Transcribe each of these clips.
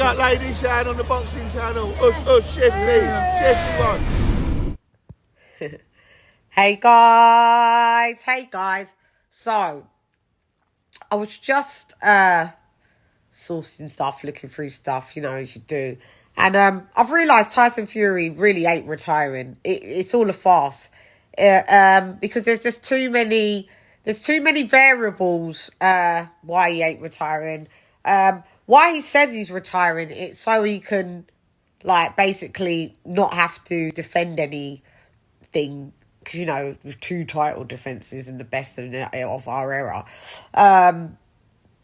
out LadyChann on the boxing channel. Us, Shifty one. Hey guys. So, I was just sourcing stuff, looking through stuff, as you do. And I've realised Tyson Fury really ain't retiring. It's all a farce. Because there's just too many variables why he ain't retiring. Why he says he's retiring, it's so he can, basically not have to defend anything. Because, with 2 title defences and the best of our era,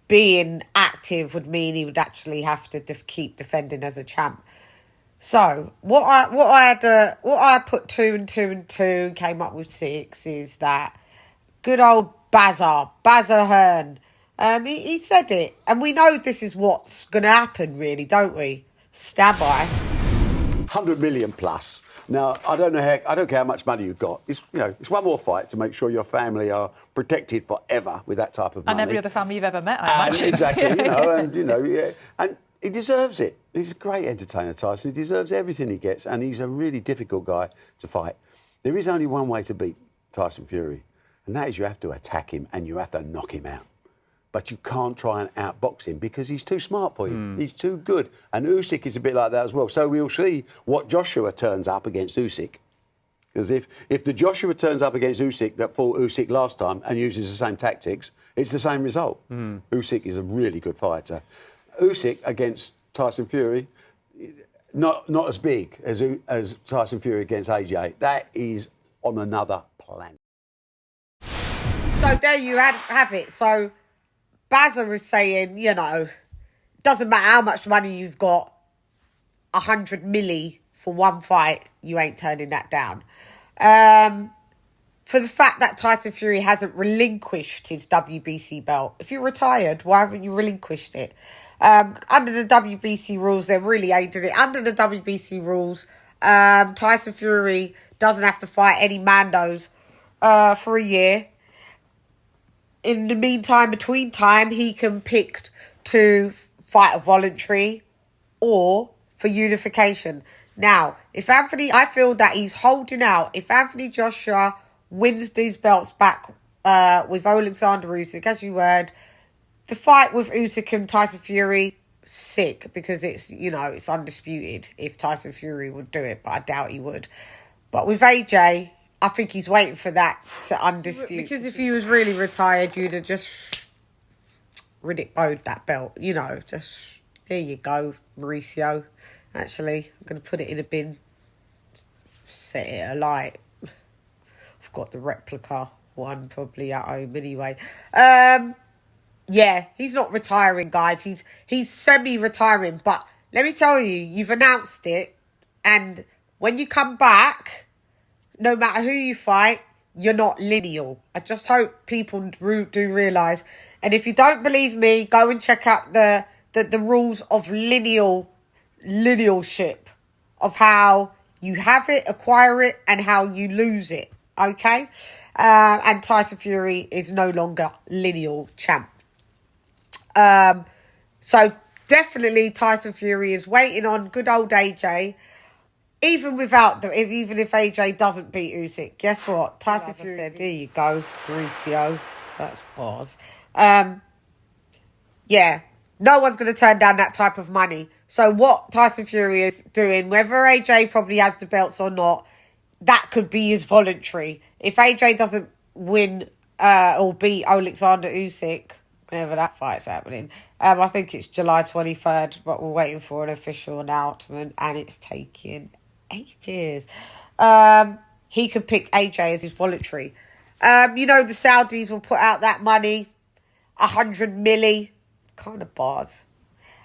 being active would mean he would actually have to keep defending as a champ. So what I put 2 and 2 and 2 came up with 6 is that good old Bazza Hearn. He said it, and we know this is what's going to happen, really, don't we? Stand by. 100 million plus. Now, I don't care how much money you've got. It's one more fight to make sure your family are protected forever with that type of money. And every other family you've ever met, I imagine. Exactly, and he deserves it. He's a great entertainer, Tyson. He deserves everything he gets, and he's a really difficult guy to fight. There is only one way to beat Tyson Fury, and that is you have to attack him and you have to knock him out. But you can't try and outbox him because he's too smart for you. He's too good. And Usyk is a bit like that as well. So we'll see what Joshua turns up against Usyk. Because if the Joshua turns up against Usyk that fought Usyk last time and uses the same tactics, it's the same result. Usyk is a really good fighter. Usyk against Tyson Fury, not as big as Tyson Fury against AJ. That is on another planet. So there you have it. So Bazza is saying, doesn't matter how much money you've got, 100 milli for one fight, you ain't turning that down. For the fact that Tyson Fury hasn't relinquished his WBC belt. If you're retired, why haven't you relinquished it? Under the WBC rules, they're really aiding it. Under the WBC rules, Tyson Fury doesn't have to fight any Mandos for a year. In the meantime, between time, he can pick to fight a voluntary or for unification. Now, I feel that he's holding out. If Anthony Joshua wins these belts back with Alexander Usyk, as you heard, the fight with Usyk and Tyson Fury, sick, because it's undisputed if Tyson Fury would do it, but I doubt he would. But with AJ, I think he's waiting for that to undispute. Because if he was really retired, you'd have just Riddick-bowed that belt. Just, here you go, Mauricio. Actually, I'm going to put it in a bin. Set it alight. I've got the replica one probably at home anyway. Yeah, he's not retiring, guys. He's semi-retiring. But let me tell you, you've announced it. And when you come back, no matter who you fight, you're not lineal. I just hope people do realise. And if you don't believe me, go and check out the rules of linealship. Of how you have it, acquire it, and how you lose it. Okay? And Tyson Fury is no longer lineal champ. So definitely Tyson Fury is waiting on good old AJ. Even if AJ doesn't beat Usyk, guess what? Tyson Fury said, "There you go, Mauricio." So that's bars. Yeah, no one's going to turn down that type of money. So what Tyson Fury is doing, whether AJ probably has the belts or not, that could be his voluntary. If AJ doesn't win or beat Alexander Usyk, whenever that fight's happening, I think it's July 23rd, but we're waiting for an official announcement, and it's taking ages. He could pick AJ as his voluntary. The Saudis will put out that money, 100 milli, kind of bars.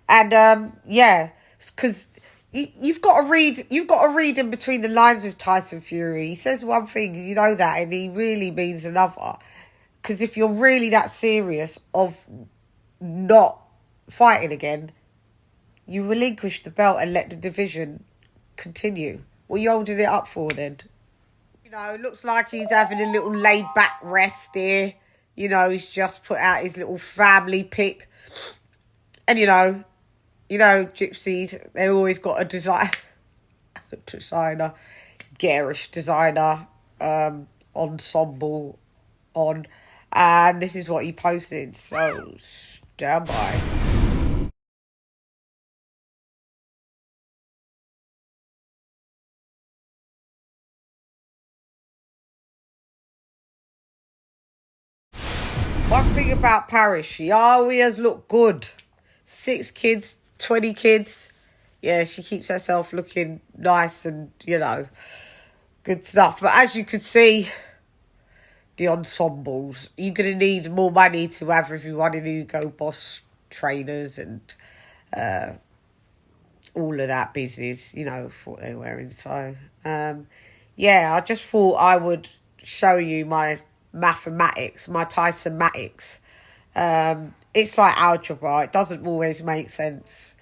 And yeah, because you've got to read in between the lines with Tyson Fury. He says one thing, you know that, and he really means another. Because if you're really that serious of not fighting again, you relinquish the belt and let the division continue. What are you holding it up for then? It looks like he's having a little laid back rest here. He's just put out his little family pic. And you know, gypsies, they always got a designer, garish designer, ensemble on. And this is what he posted. So, stand by. One thing about Paris, she always look good. 6 kids, 20 kids. Yeah, she keeps herself looking nice and, you know, good stuff. But as you can see, the ensembles, you're going to need more money to have everyone in Hugo Boss trainers and all of that business, you know, for what they're wearing. So, yeah, I just thought I would show you my mathematics, my Tysonmatics. It's like algebra. It doesn't always make sense.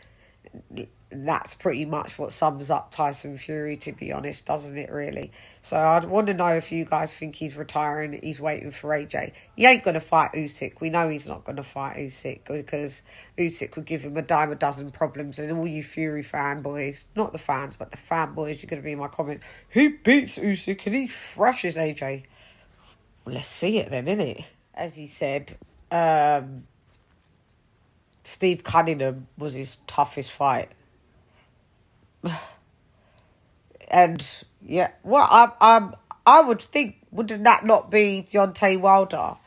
That's pretty much what sums up Tyson Fury, to be honest, doesn't it, really? So I'd want to know if you guys think he's retiring, he's waiting for AJ. He ain't going to fight Usyk. We know he's not going to fight Usyk because Usyk would give him a dime a dozen problems. And all you Fury fanboys, not the fans, but the fanboys, you're going to be in my comment, he beats Usyk and he thrashes AJ. Well, let's see it then, innit? As he said, Steve Cunningham was his toughest fight. And yeah, well, I would think, wouldn't that not be Deontay Wilder,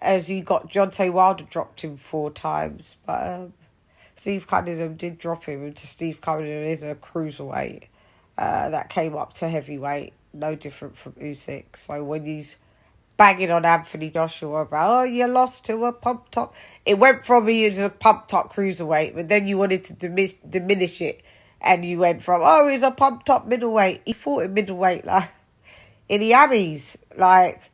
as he got Deontay Wilder dropped him 4 times, but Steve Cunningham did drop him, and Steve Cunningham is a cruiserweight that came up to heavyweight, no different from Usyk. So when he's banging on Anthony Joshua about, oh, you lost to a pump top, it went from he was a pump top cruiserweight, but then you wanted to diminish it. And you went from, oh, he's a pump-top middleweight. He fought in middleweight, like, in the Abbeys. Like,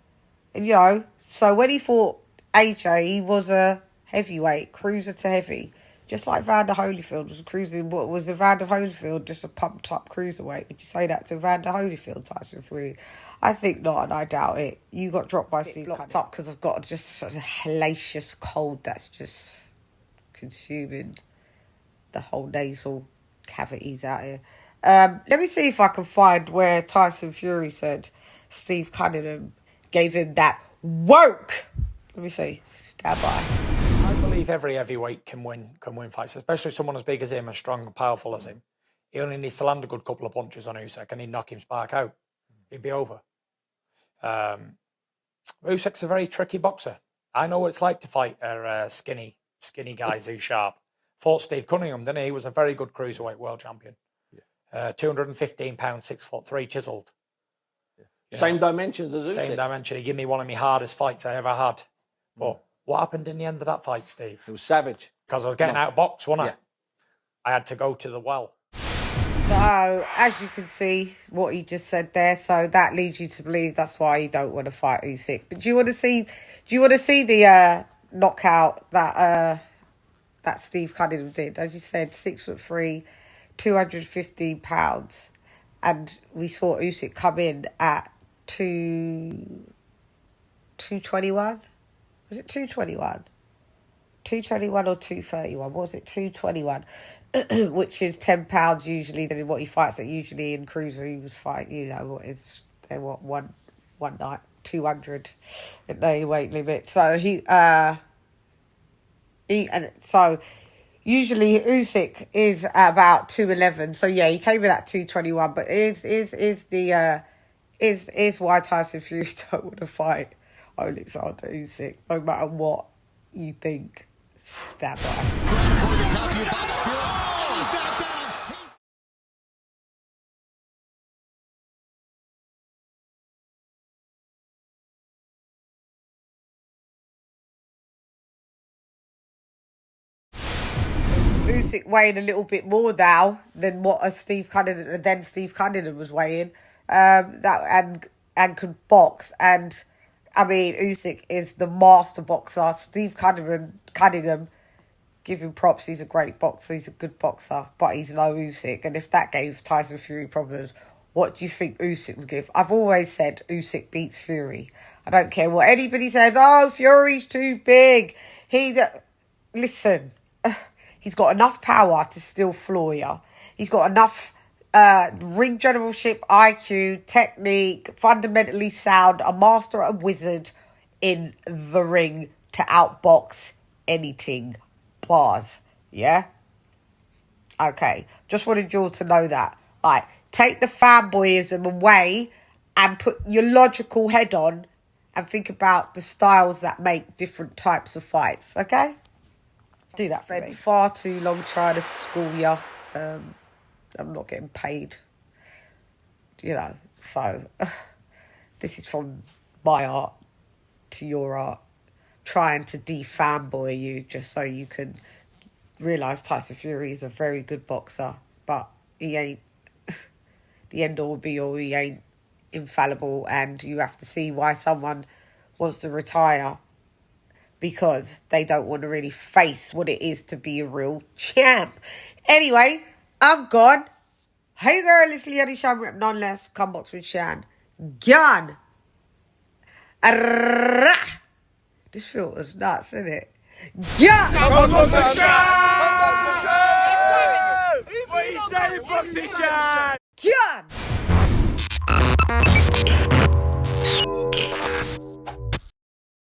you know, so when he fought AJ, he was a heavyweight, cruiser to heavy. Just like Vander Holyfield was cruising. What was Vander Holyfield, just a pumped-up cruiserweight? Would you say that to Vander Holyfield, Tyson Fury? I think not, and I doubt it. You got dropped by Steve locked up because I've got just such a hellacious cold that's just consuming the whole nasal cavities out here. Let me see if I can find where Tyson Fury said Steve Cunningham gave him that work. Let me see. Stand by. I believe every heavyweight can win fights, especially someone as big as him, as strong and powerful as him. He only needs to land a good couple of punches on Usyk and he'd knock him spark out. He'd be over. Usyk's a very tricky boxer. I know what it's like to fight skinny guys who's sharp. Fought Steve Cunningham, didn't he? He was a very good cruiserweight world champion. Yeah. 215 pounds, 6'3", chiselled. Yeah. Same dimensions as Usyk. Same dimension. He gave me one of my hardest fights I ever had. But what happened in the end of that fight, Steve? It was savage. Because I was getting out of box, wasn't I? I had to go to the well. So, as you can see, what he just said there, so that leads you to believe that's why he don't want to fight Usyk. But do you want to see the knockout that Steve Cunningham did? As you said, 6'3", 215 pounds, and we saw Usyk come in at 221. Was it 221? 221 or 231? What was it? 221, which is 10 pounds usually than what he fights at. Usually in cruiser he was fighting, you know, what is there, what one night 200 at the weight limit. So so usually Usyk is at about 211. So yeah, he came in at 221. But is why Tyson Fury don't want to fight Alexander Usyk, no matter what you think. Stand by. Usyk weighing a little bit more now than what Steve Cunningham was weighing, and could box. And I mean, Usyk is the master boxer. Steve Cunningham, give him props. He's a great boxer. He's a good boxer, but he's no Usyk. And if that gave Tyson Fury problems, what do you think Usyk would give? I've always said Usyk beats Fury. I don't care what anybody says. Oh, Fury's too big. Listen. He's got enough power to still floor you. He's got enough ring generalship, IQ, technique, fundamentally sound, a master, a wizard in the ring to outbox anything. Bars. Yeah? Okay. Just wanted you all to know that. Like, take the fanboyism away and put your logical head on and think about the styles that make different types of fights. Okay? Do that for me. Far too long trying to school you. I'm not getting paid. You know, so this is from my art to your art. Trying to de-fanboy you just so you can realise Tyson Fury is a very good boxer, but he ain't the end-all be-all. He ain't infallible, and you have to see why someone wants to retire, because they don't want to really face what it is to be a real champ. Anyway, I'm gone. Hey girl, it's LadyChann, rep none less. Come box with Chan. Gone. This filter's nuts, isn't it? Gone. Come box with Chan! What are you saying, boxing Chan? Gone.